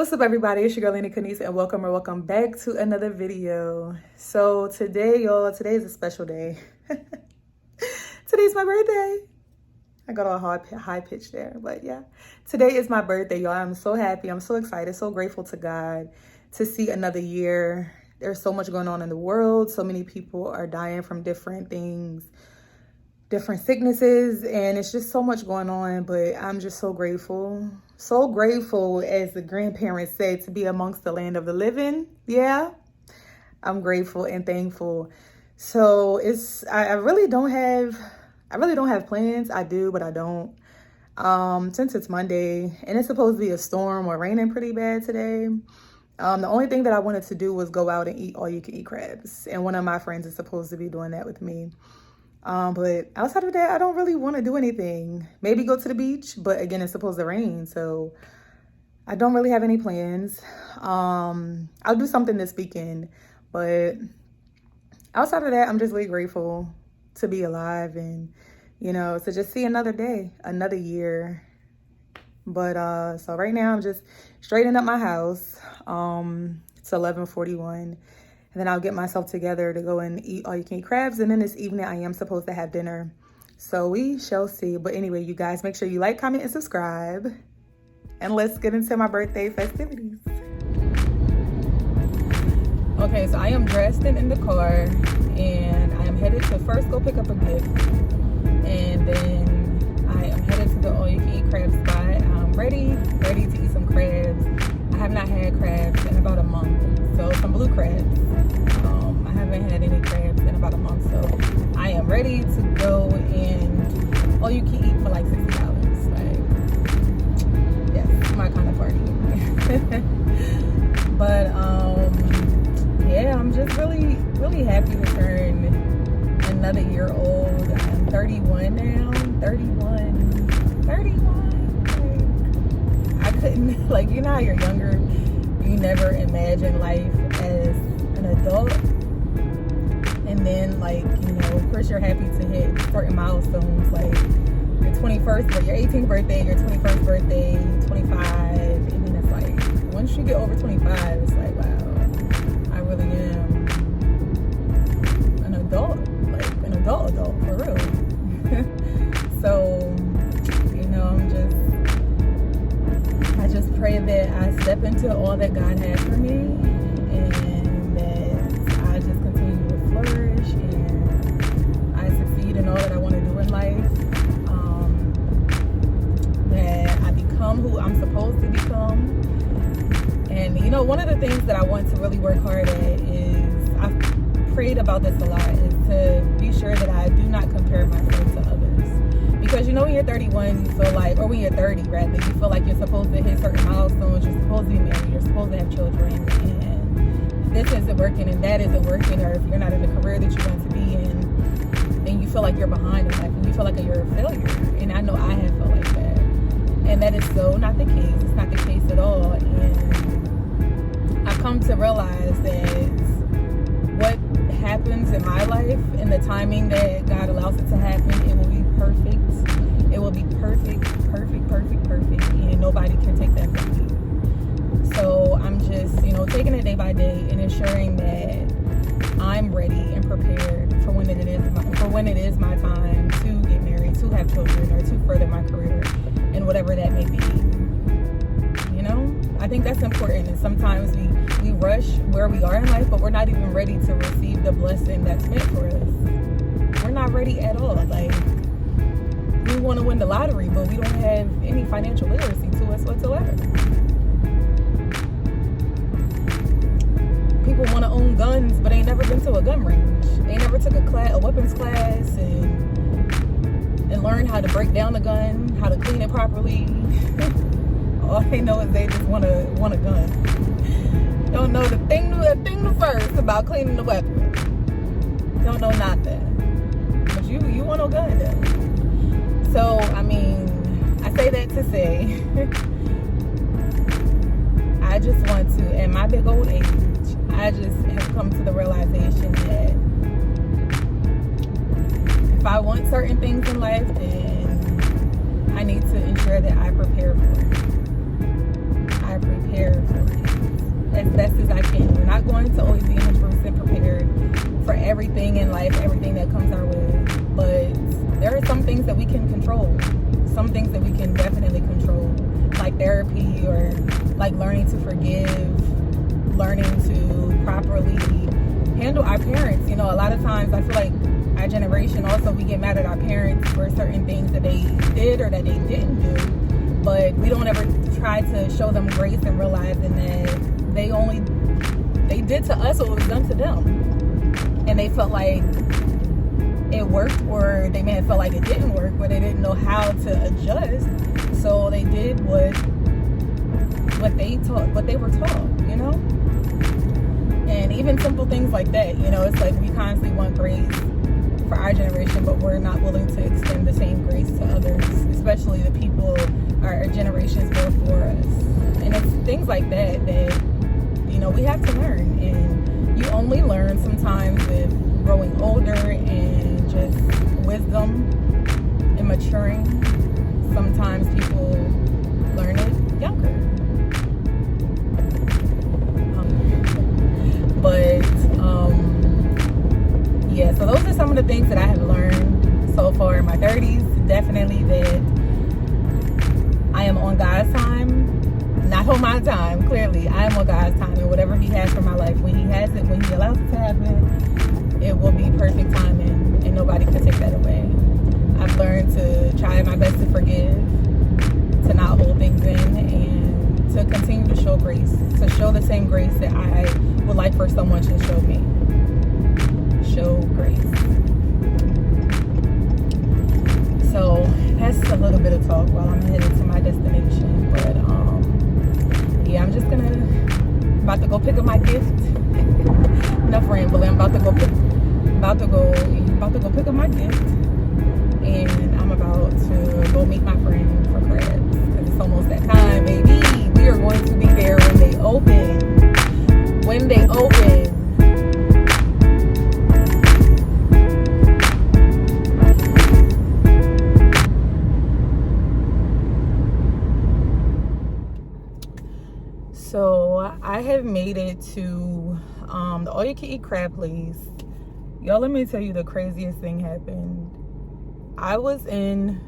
What's up, everybody? It's your girl, Lena Kanisa, and welcome back to another video. So today, y'all, today is a special day. Today's my birthday. I got all high pitch there, but yeah. Today is my birthday, y'all. I'm so happy. I'm so excited, so grateful to God to see another year. There's so much going on in the world. So many people are dying from different things, different sicknesses, and it's just so much going on, but I'm just so grateful. So grateful, as the grandparents said, to be amongst the land of the living. Yeah, I'm grateful and thankful. So I really don't have plans. I do, but I don't. Since it's Monday and it's supposed to be a storm or raining pretty bad today. The only thing that I wanted to do was go out and eat all you can eat crabs. And one of my friends is supposed to be doing that with me. But outside of that, I don't really want to do anything. Maybe go to the beach, but again, it's supposed to rain, so I don't really have any plans. I'll do something this weekend, but outside of that, I'm just really grateful to be alive and, to just see another day, another year. But so right now, I'm just straightening up my house. It's 11:41. And then I'll get myself together to go and eat all you can eat crabs. And then this evening I am supposed to have dinner. So we shall see. But anyway, you guys, make sure you like, comment, and subscribe. And let's get into my birthday festivities. Okay, so I am dressed and in the car. And I am headed to first go pick up a gift. And then I am headed to the all you can eat crab spot. I'm ready to eat some crabs. I have not had crabs in about a month. So some blue crabs. I haven't had any crabs in about a month, so I am ready to go and all you can eat for like $60. Like, yes, my kind of party. But yeah, I'm just really happy to turn another year old. I'm 31 now. 31. Like, I couldn't, like, you know how you're younger, you never imagine life as an adult, and then, like, of course you're happy to hit certain milestones, like your 21st, or your 18th birthday, your 21st birthday, 25, and then it's like, once you get over 25, it's like, wow, I really am an adult, like an adult for real. So, I just pray that I step into all that God has for me, and that I just continue to flourish and I succeed in all that I want to do in life. That I become who I'm supposed to become. And one of the things that I want to really work hard at is, I've prayed about this a lot, is to be sure that I do not compare myself to others. Because when you're 31, you feel like, or when you're 30 rather, you feel like you're supposed to hit certain milestones, you're supposed to be married, you're supposed to have children, and if this isn't working and that isn't working, or if you're not in the career that you want to be in, then you feel like you're behind in life, and you feel like you're a failure. And I know I have felt like that. And that is so not the case. It's not the case at all. And I've come to realize that what happens in my life and the timing that God allows it to happen, it will be perfect. It will be perfect, and nobody can take that from me. So I'm just, taking it day by day and ensuring that I'm ready and prepared for when it is my time to get married, to have children, or to further my career, and whatever that may be. I think that's important. And sometimes we rush where we are in life, but we're not even ready to receive the blessing that's meant for us. We're not ready at all. Like, we want to win the lottery, but we don't have any financial literacy to us whatsoever. People want to own guns, but ain't never been to a gun range. They never took a weapons class and learned how to break down the gun, how to clean it properly. All they know is they just want a gun. Don't know the thing first about cleaning the weapon. Don't know nothing. But you want no gun though. So, I say that to say, I just want to, at my big old age, I just have come to the realization that if I want certain things in life, then I need to ensure that I prepare for it. I prepare prepared for it as best as I can. We're not going to always be 100% prepared for everything in life, everything that comes our way. But there are some things that we can control. Some things that we can definitely control, like therapy, or like learning to forgive, learning to properly handle our parents. You know, a lot of times I feel like our generation also, we get mad at our parents for certain things that they did or that they didn't do, but we don't ever try to show them grace and realizing that they did to us what was done to them, and they felt like it worked, or they may have felt like it didn't work, but they didn't know how to adjust, so they did what they were taught, you know. And even simple things like that, you know, it's like we constantly want grace for our generation, but we're not willing to extend the same grace to others, especially the people our generations before us. And it's things like that, you know, we have to learn. And you only learn sometimes with growing older and just wisdom and maturing. Sometimes people learn it younger. Yeah, so those are some of the things that I have learned so far in my 30s. Definitely that I am on God's time, not on my time. Clearly, I am on God's time, and whatever He has for my life, when He has it, when He allows it to happen, it will be perfect timing, and nobody can take that away. I've learned to try my best to forgive, to not hold things in, and to continue to show grace, to show the same grace that I would like for someone to show me. Show grace. So that's a little bit of talk while I'm headed to my destination. But yeah, I'm just about to go pick up my gift. Enough rambling. I'm about to go pick up my gift, and I'm about to go meet my friend for crabs, because it's almost that time, baby. We are going to be there when they open. When they open. So I have made it to the all you can eat crab place. Y'all, let me tell you, the craziest thing happened. I was in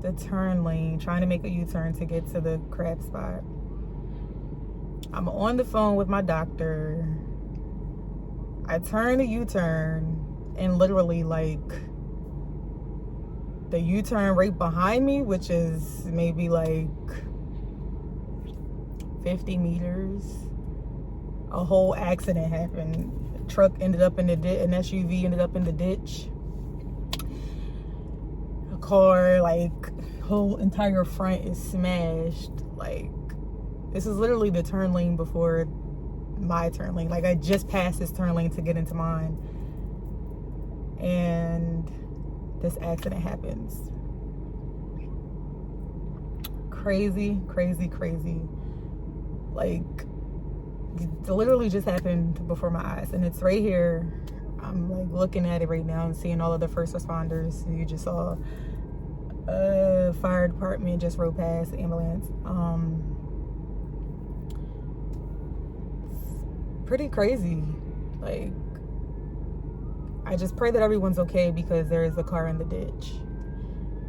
the turn lane trying to make a U-turn to get to the crab spot. I'm on the phone with my doctor. I turn the U-turn, and literally, like, the U-turn right behind me, which is maybe like 50 meters, a whole accident happened. A truck ended up in the ditch, an SUV ended up in the ditch. A car, like, whole entire front is smashed. Like, this is literally the turn lane before my turn lane. Like, I just passed this turn lane to get into mine, and this accident happens. Crazy, crazy, crazy. Like, it literally just happened before my eyes, and it's right here. I'm like looking at it right now and seeing all of the first responders. You just saw a fire department just rode past, ambulance. Pretty crazy. Like, I just pray that everyone's okay, because there is a car in the ditch,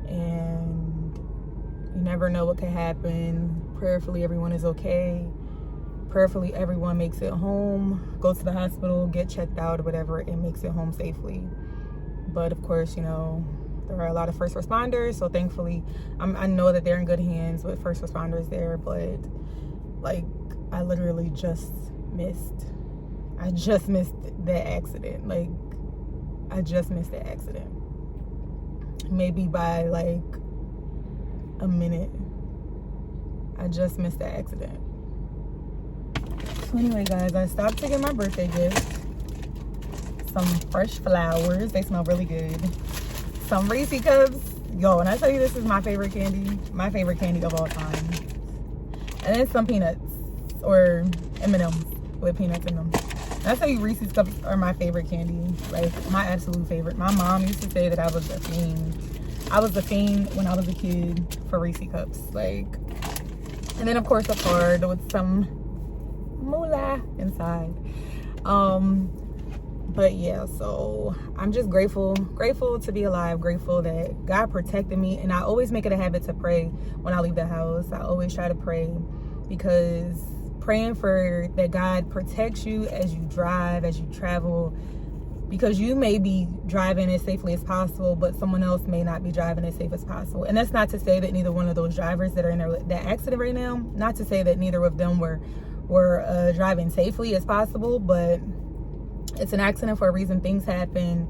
and you never know what could happen. Prayerfully, everyone is okay. Prayerfully, everyone makes it home, goes to the hospital, get checked out or whatever, and makes it home safely. But of course, you know, there are a lot of first responders, so thankfully, I know that they're in good hands with first responders there. But, like, I literally just missed that accident. Like, I just missed that accident. Maybe by like a minute. I just missed that accident. So anyway, guys, I stopped to get my birthday gift. Some fresh flowers. They smell really good. Some Reese's Cups. Yo, when I tell you this is my favorite candy of all time. And then some peanuts, or M&M's with peanuts in them. And I tell you, Reese's Cups are my favorite candy. Like, my absolute favorite. My mom used to say that I was a fiend. I was a fiend when I was a kid for Reese's Cups. Like, and then of course a card with some inside. But yeah, so I'm just grateful to be alive, grateful that God protected me. And I always make it a habit to pray when I leave the house. I always try to pray, because praying for that God protects you as you drive, as you travel, because you may be driving as safely as possible, but someone else may not be driving as safe as possible. And that's not to say that neither one of those drivers that are in that accident right now, not to say that neither of them were driving safely as possible, but it's an accident for a reason. Things happen.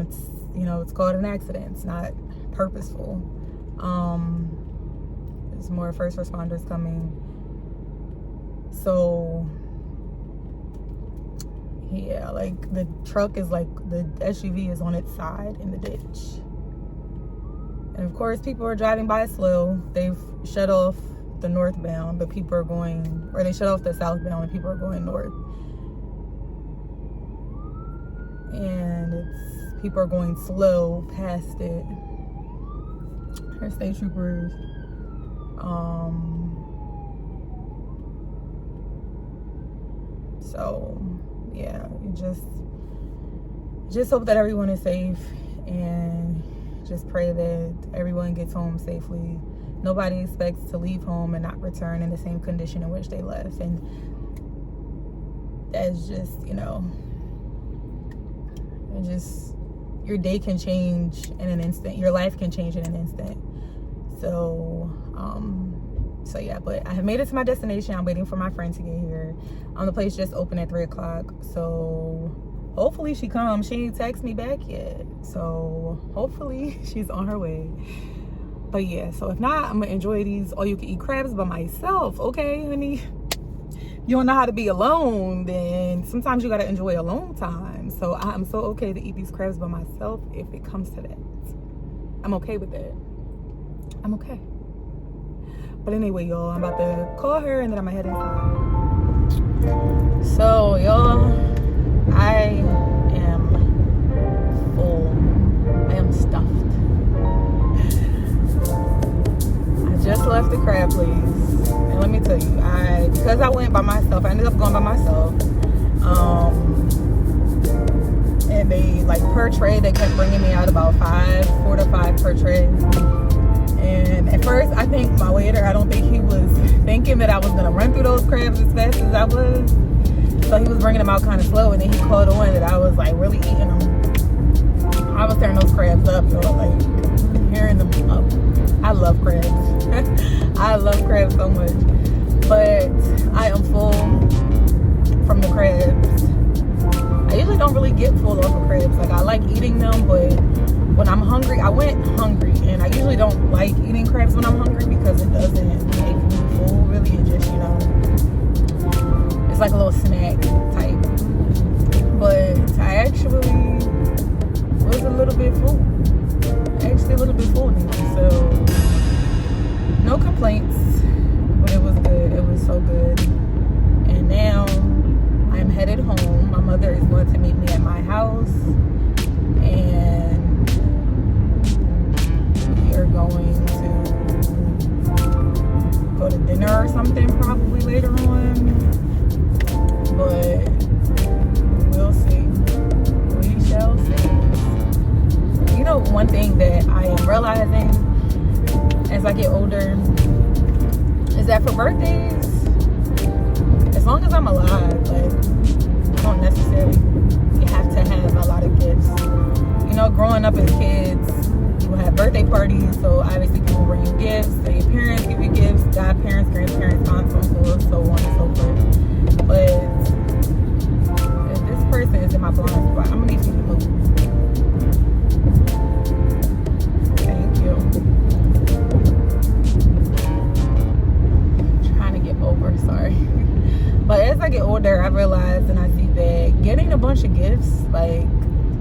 It's, you know, it's called an accident. It's not purposeful. There's more first responders coming. So yeah, like the truck is like, the SUV is on its side in the ditch. And of course, people are driving by slow. They've shut off the northbound, but people are going, or they shut off the southbound and people are going north. And people are going slow past it. There's state troopers. So yeah, you just hope that everyone is safe, and just pray that everyone gets home safely. Nobody expects to leave home and not return in the same condition in which they left, and that's just, you know, and just, your day can change in an instant, your life can change in an instant. So yeah, but I have made it to my destination. I'm waiting for my friend to get here. The place just opened at 3 o'clock, so hopefully she comes. She ain't texted me back yet, so hopefully she's on her way. But yeah, so if not, I'm gonna enjoy these all-you-can-eat crabs by myself. Okay, honey, you don't know how to be alone, then sometimes you gotta enjoy alone time. So I'm so okay to eat these crabs by myself if it comes to that. I'm okay with that. I'm okay. But anyway, y'all, I'm about to call her and then I'm gonna head inside. So, y'all, I am full. I am stuffed. I just left the crab place. And let me tell you, because I went by myself, I ended up going by myself. And they, like, per tray, they kept bringing me out about 4 to 5 per tray. And at first, I think my waiter, I don't think he was thinking that I was going to run through those crabs as fast as I was. So he was bringing them out kind of slow. And then he caught on that I was, like, really eating them. I was tearing those crabs up, y'all, like, tearing them up. I love crabs. I love crabs so much. But I am full from the crabs. I usually don't really get full off of crabs. Like, I like eating them, but when I'm hungry, I went hungry, and I usually don't like eating crabs when I'm hungry because it doesn't make me full, really. It just, you know, it's like a little snack type. But I actually was a little bit full. Actually a little bit full now, so no complaints, but it was good. It was so good. And now I'm headed home. My mother is going to meet me at my house, and we're going to go to dinner or something probably later on, but we'll see. We shall see. You know, one thing that I am realizing as I get older is that for birthdays, as long as I'm alive, like, I don't necessarily have to have a lot of gifts. You know, growing up as kids, people have birthday parties, so obviously people bring you gifts, so your parents give you gifts, godparents, grandparents, aunts, uncles, so on and so forth. But if this person is in my blind spot, I'm gonna need you to move. Thank you. I'm trying to get over, sorry. But as I get older, I realize and I see that getting a bunch of gifts, like,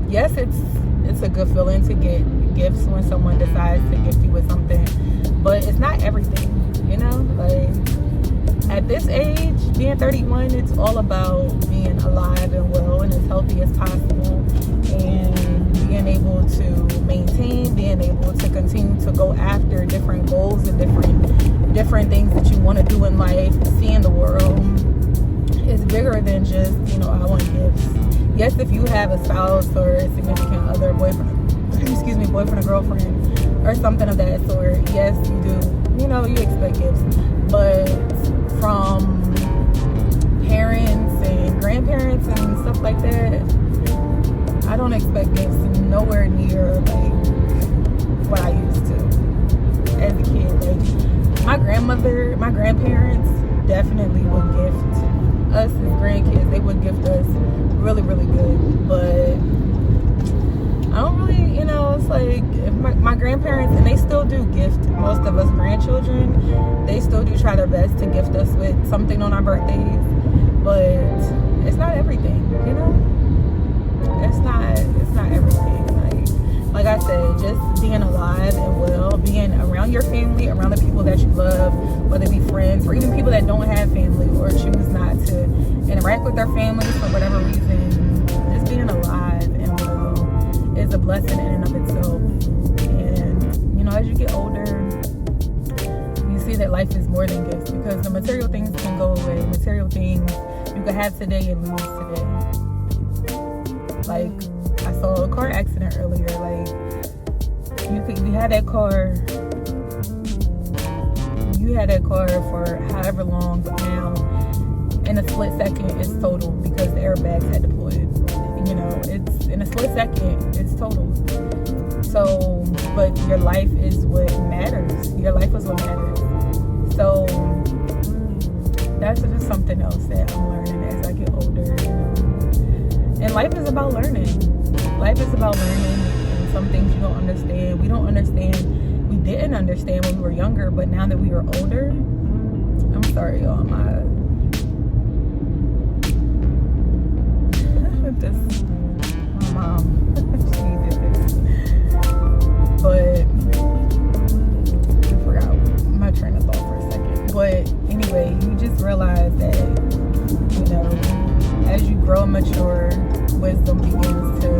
yes, it's a good feeling to get gifts when someone decides to gift you with something, but it's not everything, you know? Like, at this age, being 31, it's all about being alive and well and as healthy as possible, and being able to maintain, being able to continue to go after different goals and different things that you want to do in life, seeing the world, it's bigger than just, you know, I want gifts. Yes, if you have a spouse or a significant other, boyfriend or girlfriend or something of that sort, yes, you do, you know, you expect gifts. But from parents and grandparents and stuff like that, I don't expect gifts nowhere near like what I used to as a kid. Like my grandparents definitely would gift us as grandkids. They would gift us really, really good. But I don't really, you know, it's like if my grandparents, and they still do gift most of us grandchildren, they still do try their best to gift us with something on our birthdays, but it's not everything, you know. It's not everything. Like I said, just being alive and well, being around your family, around the people that you love, whether it be friends or even people that don't have family or choose not to interact with their families for whatever reason, just being alive and well is a blessing in and of itself. And you know, as you get older, you see that life is more than gifts, because the material things can go away. Material things you can have today and lose today. Like, I saw a car accident earlier. Like, you had that car for however long, but now in a split second it's total because the airbags had deployed. You know, it's in a split second it's total. So, but your life is what matters. Your life is what matters. So that's just something else that I'm learning as I get older. You know? And life is about learning. Life is about learning, and some things you don't understand. We didn't understand when we were younger, but now that we are older, I'm sorry, y'all, my mom, she did this, but I forgot my train of thought for a second. But anyway, you just realize that, you know, as you grow and mature, wisdom begins to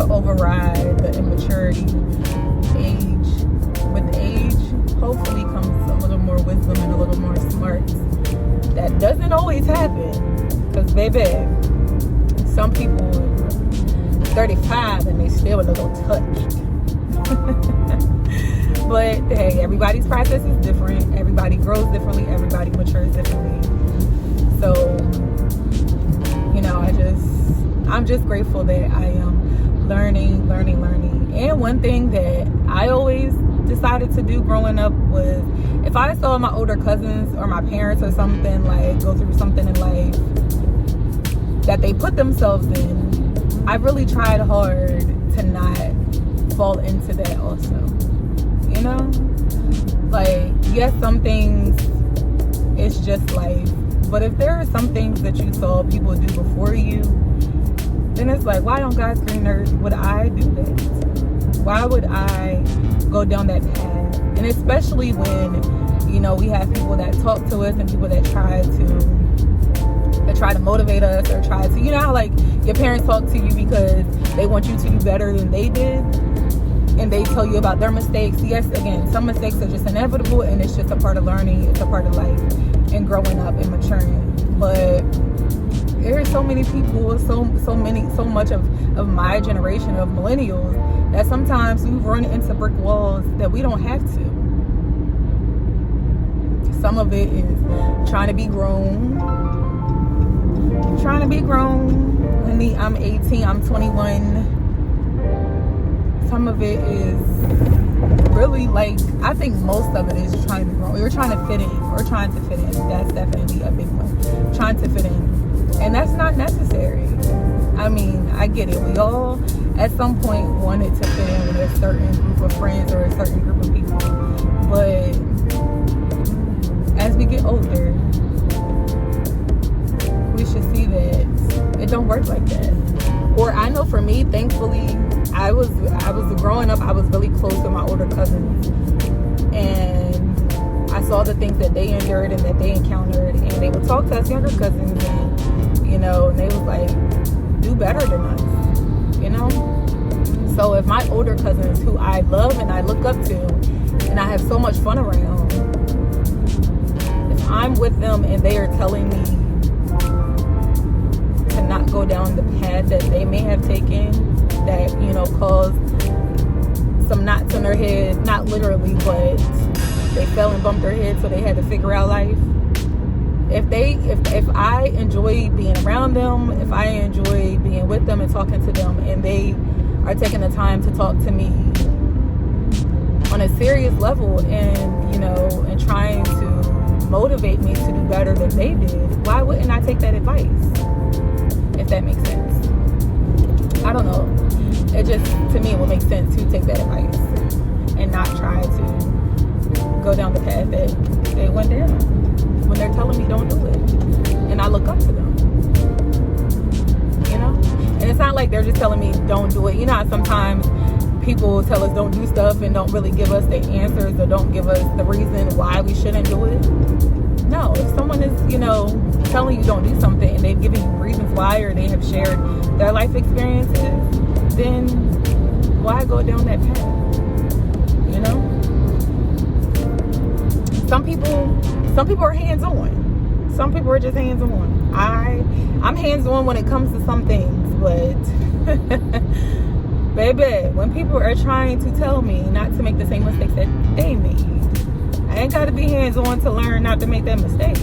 override the immaturity. With age, hopefully comes a little more wisdom and a little more smarts. That doesn't always happen, because baby, some people 35 and they still a little touched. But hey, everybody's process is different. Everybody grows differently. Everybody matures differently. So, you know, I'm just grateful that I am learning. And one thing that I always decided to do growing up was, if I saw my older cousins or my parents or something like go through something in life that they put themselves in, I really tried hard to not fall into that also. You know, like, yes, some things it's just life, but if there are some things that you saw people do before you, then it's like, why on God's green earth would I do that? Why would I go down that path? And especially when, you know, we have people that talk to us and people that try to motivate us, or try to, you know how like your parents talk to you because they want you to do better than they did, and they tell you about their mistakes. Yes, again, some mistakes are just inevitable, and it's just a part of learning. It's a part of life and growing up and maturing. But there are so many people, so much of my generation of millennials, that sometimes we run into brick walls that we don't have to. Some of it is trying to be grown. I'm 18, I'm 21. Some of it is really, like, I think most of it is trying to be grown. We're trying to fit in. That's definitely a big one. Trying to fit in. And that's not necessary. I mean, I get it. We all at some point wanted to fit in with a certain group of friends or a certain group of people. But as we get older, we should see that it don't work like that. Or I know for me, thankfully, I was growing up, I was really close with my older cousins, and I saw the things that they endured and that they encountered, and they would talk to us younger cousins, and you know, and they was like, do better than us, you know. So if my older cousins, who I love and I look up to, and I have so much fun around. If I'm with them and they are telling me to not go down the path that they may have taken, that, you know, caused some knots on their head, not literally, but they fell and bumped their head, so they had to figure out life. If I enjoy being around them, if I enjoy being with them and talking to them, and they are taking the time to talk to me on a serious level, and, you know, and trying to motivate me to do better than they did, why wouldn't I take that advice? If that makes sense. I don't know. It just, to me, it would make sense to take that advice and not try to go down the path that they went down when they're telling me don't do it. And I look up to them. You know? And it's not like they're just telling me don't do it. You know how sometimes people tell us don't do stuff and don't really give us the answers or don't give us the reason why we shouldn't do it? No. If someone is, you know, telling you don't do something and they've given you reasons why, or they have shared their life experiences, then why go down that path? You know? Some people are hands-on. Some people are just hands-on. I'm hands-on when it comes to some things, but baby, when people are trying to tell me not to make the same mistakes that they made, I ain't got to be hands-on to learn not to make that mistake.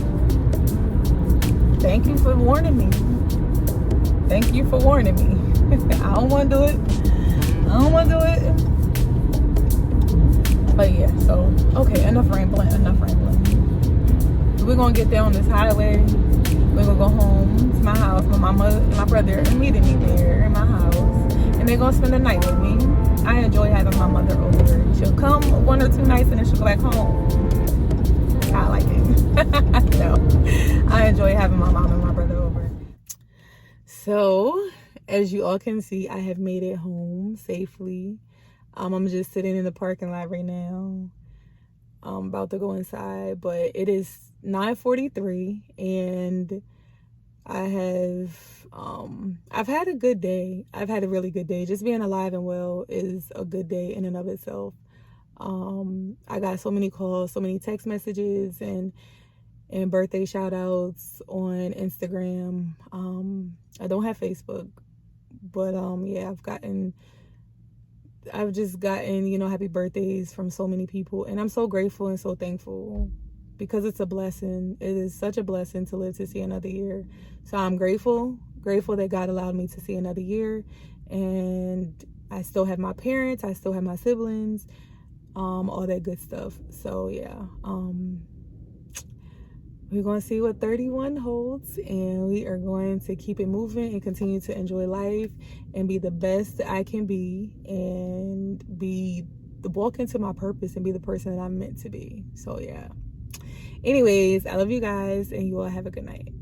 Thank you for warning me. Thank you for warning me. I don't want to do it. I don't want to do it. But yeah, so, okay, enough rambling. We're going to get there on this highway. We're going to go home to my house. My mama and my brother are meeting me there in my house. And they're going to spend the night with me. I enjoy having my mother over. She'll come 1 or 2 nights and then she'll go back home. I like it. No, I enjoy having my mom and my brother over. So, as you all can see, I have made it home safely. I'm just sitting in the parking lot right now. I'm about to go inside, but it is 9:43 and I've had a good day. I've had a really good day. Just being alive and well is a good day in and of itself. I got so many calls, so many text messages and birthday shout outs on Instagram. I don't have Facebook, but yeah, I've just gotten, you know, happy birthdays from so many people, and I'm so grateful and so thankful because it's a blessing. It is such a blessing to live to see another year. So I'm grateful that God allowed me to see another year, and I still have my parents, I still have my siblings, all that good stuff. So yeah, we're going to see what 31 holds, and we are going to keep it moving and continue to enjoy life and be the best that I can be and walk into my purpose and be the person that I'm meant to be. So yeah. Anyways, I love you guys, and you all have a good night.